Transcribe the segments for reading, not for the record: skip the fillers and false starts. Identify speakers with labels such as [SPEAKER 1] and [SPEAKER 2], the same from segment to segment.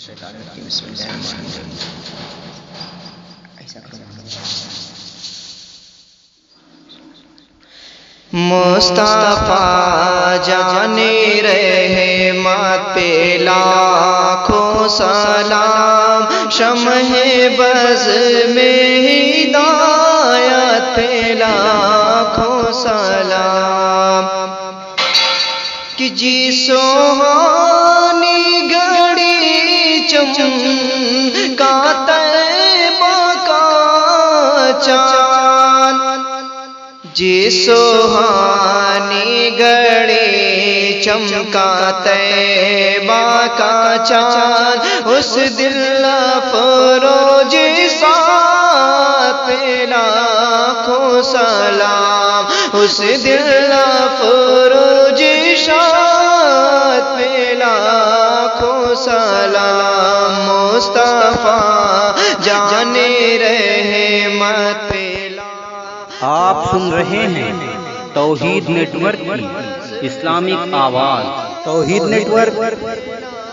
[SPEAKER 1] شیطان الرجیم بسم اللہ الرحمن الرحیم ایسا کرو مصطفیٰ جانے رحمت پہ لاکھوں سلام شمع بز میں ہدایت پہ لاکھوں سلام کہ جی سوہانی گھڑی چمکا طیبہ کا چاند جی سوہانی گھڑی چمکا طیبہ کا چاند اس دل افروز ساتھ پہ لاکھوں سلام اس دل افروز شاد پہ لاکھوں سلام مصطفیٰ جانے رحمت پہ
[SPEAKER 2] آپ سن رہے ہیں توحید نیٹ ورک کی اسلامک آواز توحید network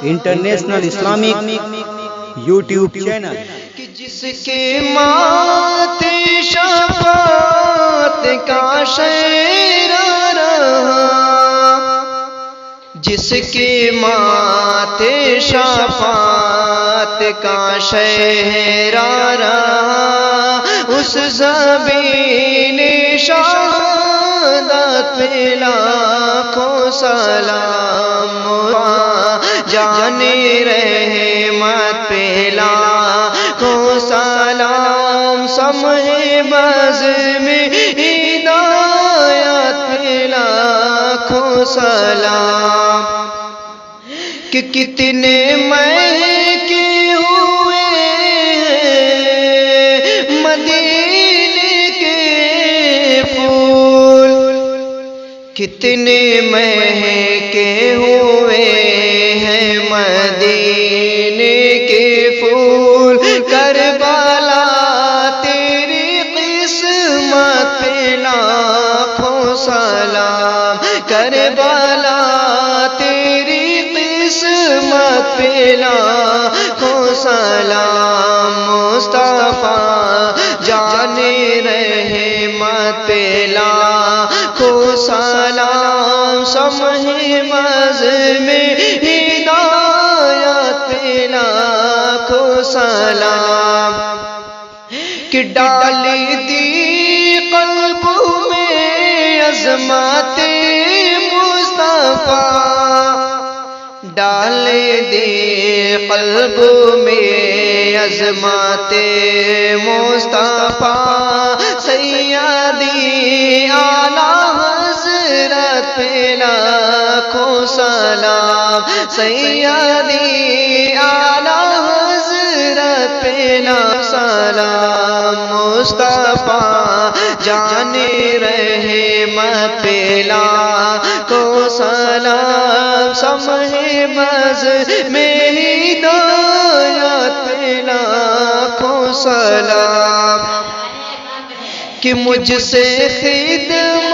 [SPEAKER 2] international Islamic YouTube channel
[SPEAKER 1] کہ جس کے ماتھے شفاعت کا شہرا رہا جس کے ماتھے شفاعت کا شہرا رہا اس زمین شہادت پہ لاکھوں سلام جانے رحمت پہ لاکھوں سلام سمع بز میں ہدایت پہ لاکھوں سلام کہ کتنے مہکے ہوئے مدینے کے پھول کتنے مہکے ہوئے ہیں مدینے کے پھول کربلا تیری قسمت پہ لاکھوں سلام کربلا تیری قسمت پہ لاکھوں سلام مصطفیٰ جانے رحمت پہ لاکھوں سلام سمع بز میں ہدایت پہ لاکھوں سلام کہ ڈال دی قلب میں عظمت مصطفیٰ ڈال دی قلب میں عظمت مصطفیٰ سیدی اعلیٰ حضرت پہ لاکھوں سلام سیدی اعلیٰ حضرت پہ لاکھوں سلام مصطفیٰ جانے رحمت پہ لاکھوں سلام سمع بز میں ہدایت پہ لاکھوں سلام کہ مجھ سے خدمت